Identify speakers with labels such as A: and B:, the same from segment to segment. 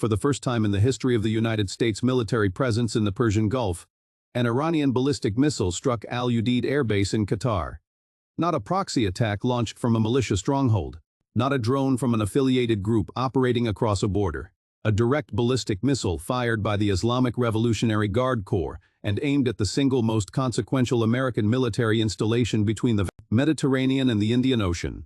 A: For the first time in the history of the United States military presence in the Persian Gulf, an Iranian ballistic missile struck Al Udeid Air Base in Qatar. Not a proxy attack launched from a militia stronghold. Not a drone from an affiliated group operating across a border. A direct ballistic missile fired by the Islamic Revolutionary Guard Corps and aimed at the single most consequential American military installation between the Mediterranean and the Indian Ocean.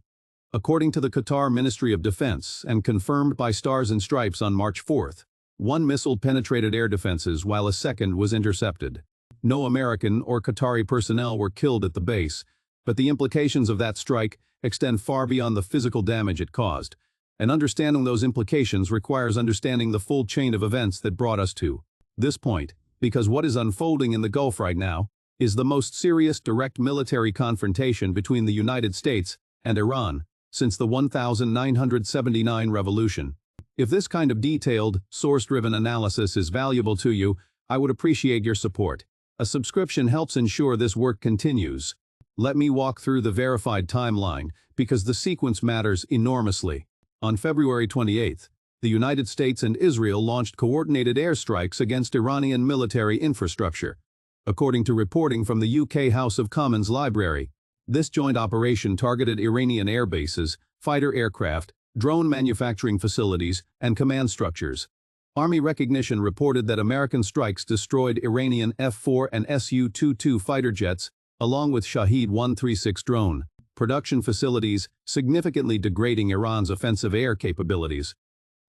A: According to the Qatar Ministry of Defense and confirmed by Stars and Stripes on March 4th, one missile penetrated air defenses while a second was intercepted. No American or Qatari personnel were killed at the base, but the implications of that strike extend far beyond the physical damage it caused. And understanding those implications requires understanding the full chain of events that brought us to this point, because what is unfolding in the Gulf right now is the most serious direct military confrontation between the United States and Iran since the 1979 revolution. If this kind of detailed, source-driven analysis is valuable to you, I would appreciate your support. A subscription helps ensure this work continues. Let me walk through the verified timeline, because the sequence matters enormously. On February 28, the United States and Israel launched coordinated airstrikes against Iranian military infrastructure. According to reporting from the UK House of Commons Library, this joint operation targeted Iranian air bases, fighter aircraft, drone manufacturing facilities, and command structures. Army Recognition reported that American strikes destroyed Iranian F-4 and Su-22 fighter jets, along with Shahed 136 drone production facilities, significantly degrading Iran's offensive air capabilities.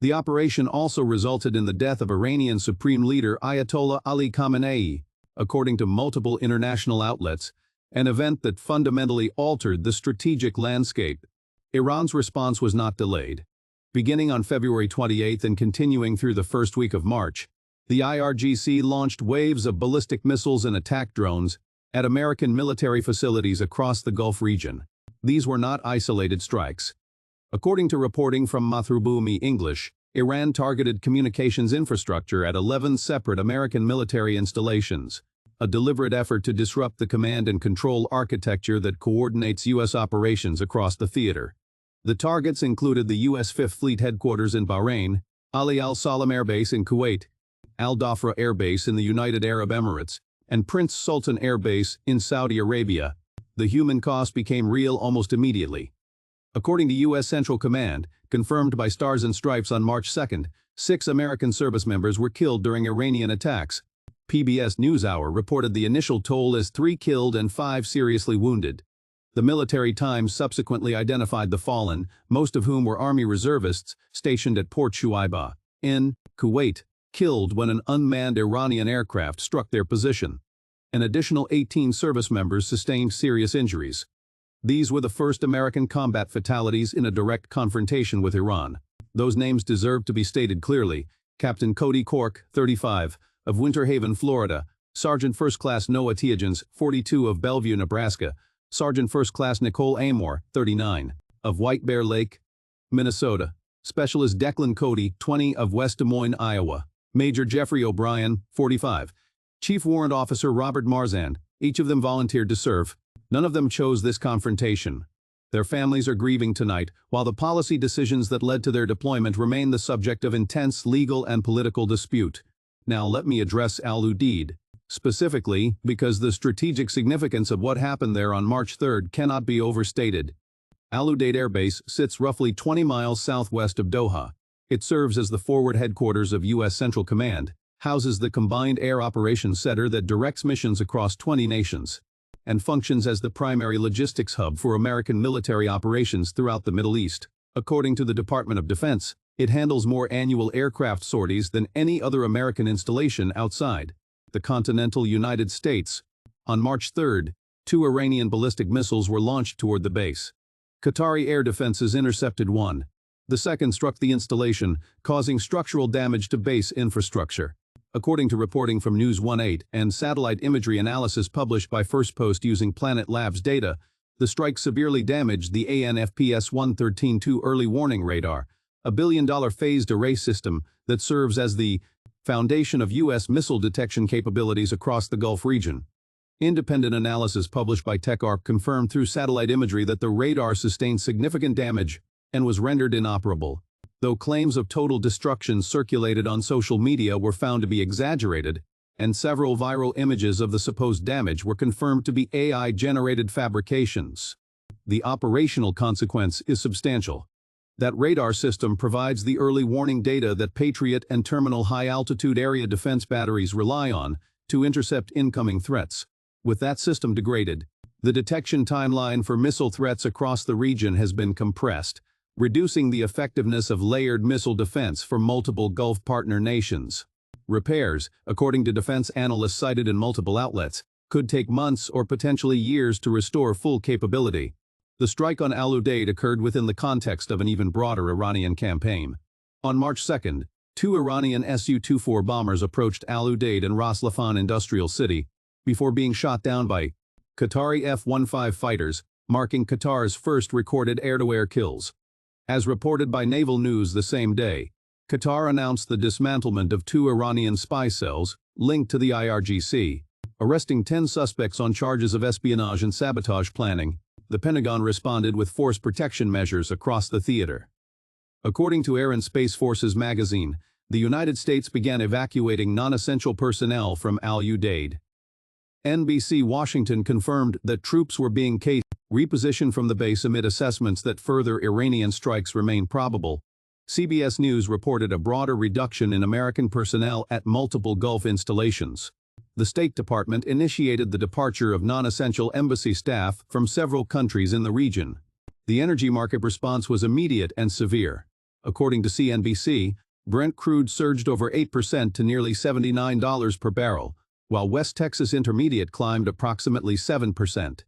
A: The operation also resulted in the death of Iranian Supreme Leader Ayatollah Ali Khamenei, according to multiple international outlets, an event that fundamentally altered the strategic landscape. Iran's response was not delayed. Beginning on February 28 and continuing through the first week of March, the IRGC launched waves of ballistic missiles and attack drones at American military facilities across the Gulf region. These were not isolated strikes. According to reporting from Mathrubumi English, Iran targeted communications infrastructure at 11 separate American military installations, a deliberate effort to disrupt the command and control architecture that coordinates U.S. operations across the theater. The targets included the U.S. Fifth Fleet headquarters in Bahrain, Ali Al Salam Air Base in Kuwait, Al Dhafra Air Base in the United Arab Emirates, and Prince Sultan Air Base in Saudi Arabia. The human cost became real almost immediately. According to U.S. Central Command, confirmed by Stars and Stripes on March 2, 6 American service members were killed during Iranian attacks. PBS NewsHour reported the initial toll as 3 killed and 5 seriously wounded. The Military Times subsequently identified the fallen, most of whom were Army reservists stationed at Port Shuaibah, in Kuwait, killed when an unmanned Iranian aircraft struck their position. An additional 18 service members sustained serious injuries. These were the first American combat fatalities in a direct confrontation with Iran. Those names deserve to be stated clearly. Captain Cody Cork, 35, of Winter Haven, Florida, Sergeant First Class Noah Teagens, 42, of Bellevue, Nebraska, Sergeant First Class Nicole Amor, 39, of White Bear Lake, Minnesota, Specialist Declan Cody, 20, of West Des Moines, Iowa, Major Jeffrey O'Brien, 45, Chief Warrant Officer Robert Marzand, each of them volunteered to serve. None of them chose this confrontation. Their families are grieving tonight, while the policy decisions that led to their deployment remain the subject of intense legal and political dispute. Now let me address Al Udeid, specifically because the strategic significance of what happened there on March 3 cannot be overstated. Al Udeid Air Base sits roughly 20 miles southwest of Doha. It serves as the forward headquarters of U.S. Central Command, houses the Combined Air Operations Center that directs missions across 20 nations, and functions as the primary logistics hub for American military operations throughout the Middle East. According to the Department of Defense, it handles more annual aircraft sorties than any other American installation outside the continental United States. On March 3, 2 Iranian ballistic missiles were launched toward the base. Qatari air defenses intercepted one. The second struck the installation, causing structural damage to base infrastructure. According to reporting from News 18 and satellite imagery analysis published by First Post using Planet Labs data, the strike severely damaged the ANFPS-113-2 early warning radar, a billion-dollar phased array system that serves as the foundation of U.S. missile detection capabilities across the Gulf region. Independent analysis published by TechArc confirmed through satellite imagery that the radar sustained significant damage and was rendered inoperable. though claims of total destruction circulated on social media were found to be exaggerated, and several viral images of the supposed damage were confirmed to be AI-generated fabrications. The operational consequence is substantial. That radar system provides the early warning data that Patriot and Terminal High-Altitude Area Defense batteries rely on to intercept incoming threats. With that system degraded, the detection timeline for missile threats across the region has been compressed, reducing the effectiveness of layered missile defense for multiple Gulf partner nations. Repairs, according to defense analysts cited in multiple outlets, could take months or potentially years to restore full capability. The strike on Al Udeid occurred within the context of an even broader Iranian campaign. On March 2nd, 2 Iranian Su-24 bombers approached Al Udeid and Ras Laffan Industrial City before being shot down by Qatari F-15 fighters, marking Qatar's first recorded air-to-air kills. As reported by Naval News the same day, Qatar announced the dismantlement of 2 Iranian spy cells linked to the IRGC, arresting 10 suspects on charges of espionage and sabotage planning. The Pentagon responded with force protection measures across the theater. According to Air and Space Forces magazine, the United States began evacuating non-essential personnel from Al Udeid. NBC Washington confirmed that troops were being repositioned from the base amid assessments that further Iranian strikes remain probable. CBS News reported a broader reduction in American personnel at multiple Gulf installations. The State Department initiated the departure of non-essential embassy staff from several countries in the region. The energy market response was immediate and severe. According to CNBC, Brent crude surged over 8% to nearly $79 per barrel, while West Texas Intermediate climbed approximately 7%.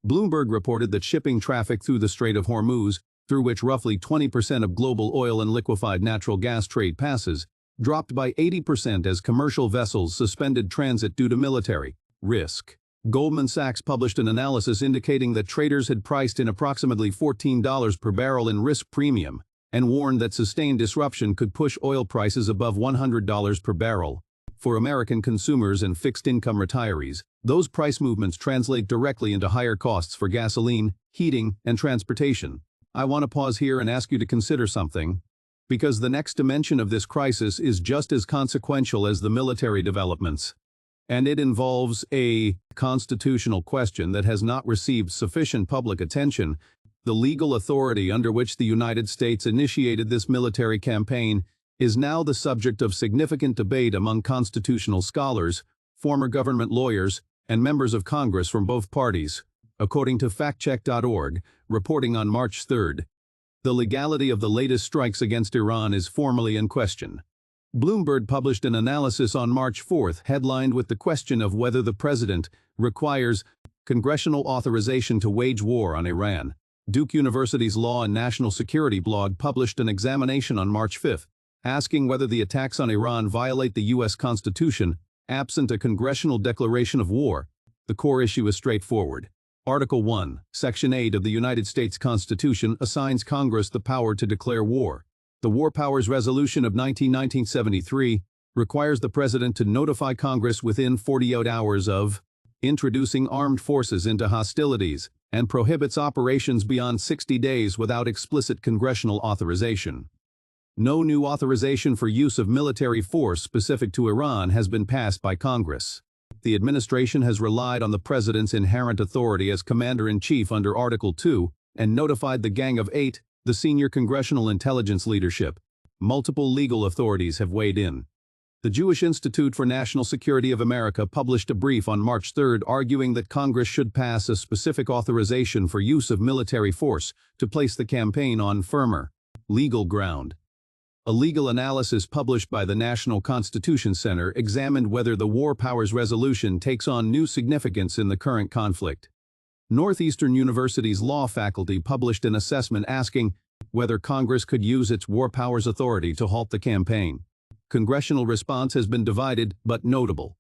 A: Bloomberg reported that shipping traffic through the Strait of Hormuz, through which roughly 20% of global oil and liquefied natural gas trade passes, dropped by 80% as commercial vessels suspended transit due to military risk. Goldman Sachs published an analysis indicating that traders had priced in approximately $14 per barrel in risk premium and warned that sustained disruption could push oil prices above $100 per barrel. For American consumers and fixed-income retirees, those price movements translate directly into higher costs for gasoline, heating, and transportation. I want to pause here and ask you to consider something, because the next dimension of this crisis is just as consequential as the military developments. And it involves a constitutional question that has not received sufficient public attention. The legal authority under which the United States initiated this military campaign is now the subject of significant debate among constitutional scholars, former government lawyers, and members of Congress from both parties. According to factcheck.org, reporting on March 3rd, the legality of the latest strikes against Iran is formally in question. Bloomberg published an analysis on March 4th headlined with the question of whether the president requires congressional authorization to wage war on Iran. Duke University's Law and National Security blog published an examination on March 5th, asking whether the attacks on Iran violate the U.S. Constitution, absent a congressional declaration of war. The core issue is straightforward. Article 1, Section 8 of the United States Constitution assigns Congress the power to declare war. The War Powers Resolution of 1973 requires the President to notify Congress within 48 hours of introducing armed forces into hostilities and prohibits operations beyond 60 days without explicit congressional authorization. No new authorization for use of military force specific to Iran has been passed by Congress. The administration has relied on the President's inherent authority as Commander-in-Chief under Article 2 and notified the Gang of Eight, the senior congressional intelligence leadership. Multiple legal authorities have weighed in. The Jewish Institute for National Security of America published a brief on March 3rd arguing that Congress should pass a specific authorization for use of military force to place the campaign on firmer legal ground. A legal analysis published by the National Constitution Center examined whether the War Powers Resolution takes on new significance in the current conflict. Northeastern University's law faculty published an assessment asking whether Congress could use its War Powers authority to halt the campaign. Congressional response has been divided but notable.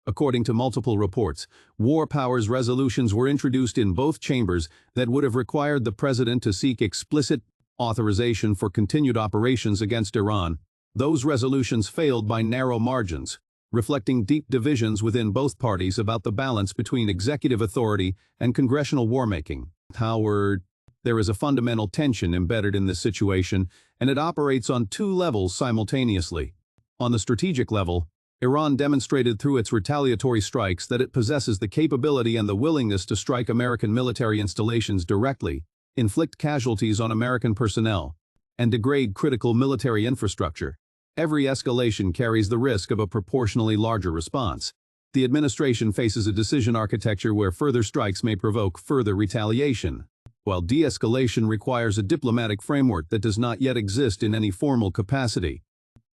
A: According to multiple reports, War Powers resolutions were introduced in both chambers that would have required the President to seek explicit authorization for continued operations against Iran. Those resolutions failed by narrow margins, reflecting deep divisions within both parties about the balance between executive authority and congressional war-making. Howard, There is a fundamental tension embedded in this situation, and it operates on two levels simultaneously. On the strategic level, Iran demonstrated through its retaliatory strikes that it possesses the capability and the willingness to strike American military installations directly, inflict casualties on American personnel, and degrade critical military infrastructure. Every escalation carries the risk of a proportionally larger response. The administration faces a decision architecture where further strikes may provoke further retaliation, while de-escalation requires a diplomatic framework that does not yet exist in any formal capacity.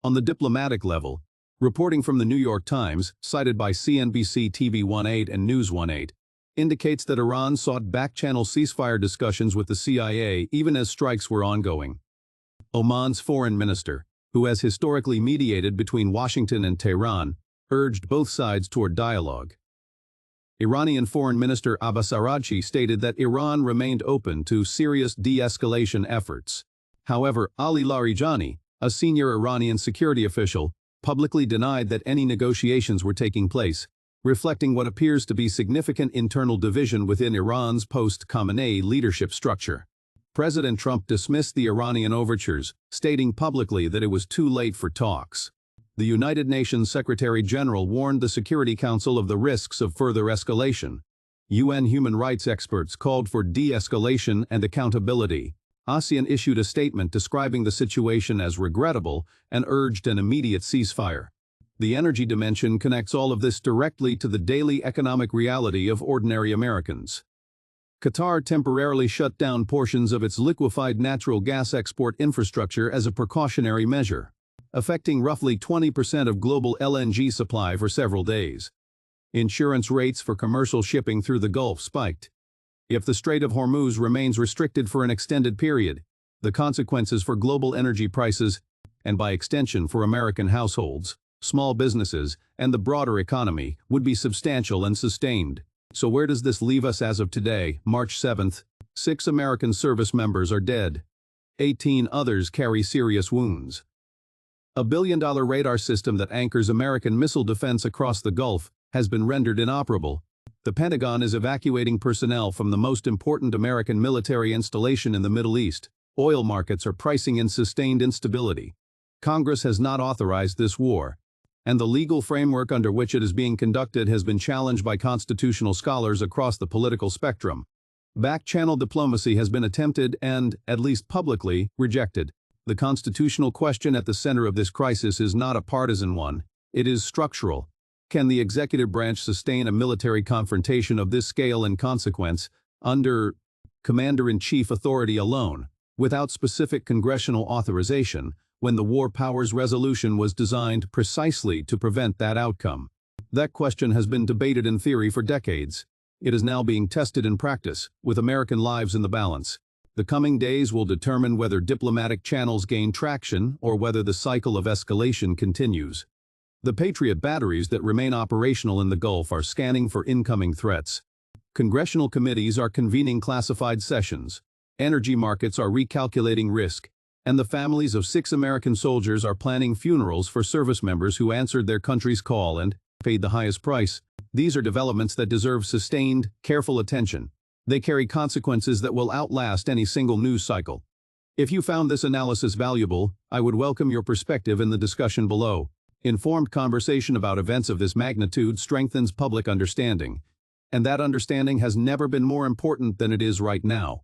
A: On the diplomatic level, reporting from the New York Times, cited by CNBC TV18 and News 18, indicates that Iran sought back-channel ceasefire discussions with the CIA even as strikes were ongoing. Oman's foreign minister, who has historically mediated between Washington and Tehran, urged both sides toward dialogue. Iranian Foreign Minister Abbas Araghchi stated that Iran remained open to serious de-escalation efforts. However, Ali Larijani, a senior Iranian security official, publicly denied that any negotiations were taking place, reflecting what appears to be significant internal division within Iran's post-Khamenei leadership structure. President Trump dismissed the Iranian overtures, stating publicly that it was too late for talks. The United Nations Secretary-General warned the Security Council of the risks of further escalation. UN human rights experts called for de-escalation and accountability. ASEAN issued a statement describing the situation as regrettable and urged an immediate ceasefire. The energy dimension connects all of this directly to the daily economic reality of ordinary Americans. Qatar temporarily shut down portions of its liquefied natural gas export infrastructure as a precautionary measure, affecting roughly 20% of global LNG supply for several days. Insurance rates for commercial shipping through the Gulf spiked. If the Strait of Hormuz remains restricted for an extended period, the consequences for global energy prices, and by extension for American households, small businesses, and the broader economy, would be substantial and sustained. So where does this leave us as of today, March 7th? 6 American service members are dead. 18 others carry serious wounds. A billion-dollar radar system that anchors American missile defense across the Gulf has been rendered inoperable. The Pentagon is evacuating personnel from the most important American military installation in the Middle East. Oil markets are pricing in sustained instability. Congress has not authorized this war, and the legal framework under which it is being conducted has been challenged by constitutional scholars across the political spectrum. Back-channel diplomacy has been attempted and, at least publicly, rejected. The constitutional question at the center of this crisis is not a partisan one. It is structural. Can the executive branch sustain a military confrontation of this scale and consequence under commander-in-chief authority alone, without specific congressional authorization, when the War Powers Resolution was designed precisely to prevent that outcome? That question has been debated in theory for decades. It is now being tested in practice, with American lives in the balance. The coming days will determine whether diplomatic channels gain traction or whether the cycle of escalation continues. The Patriot batteries that remain operational in the Gulf are scanning for incoming threats. Congressional committees are convening classified sessions. Energy markets are recalculating risk, and the families of 6 American soldiers are planning funerals for service members who answered their country's call and paid the highest price. These are developments that deserve sustained, careful attention. They carry consequences that will outlast any single news cycle. If you found this analysis valuable, I would welcome your perspective in the discussion below. Informed conversation about events of this magnitude strengthens public understanding, and that understanding has never been more important than it is right now.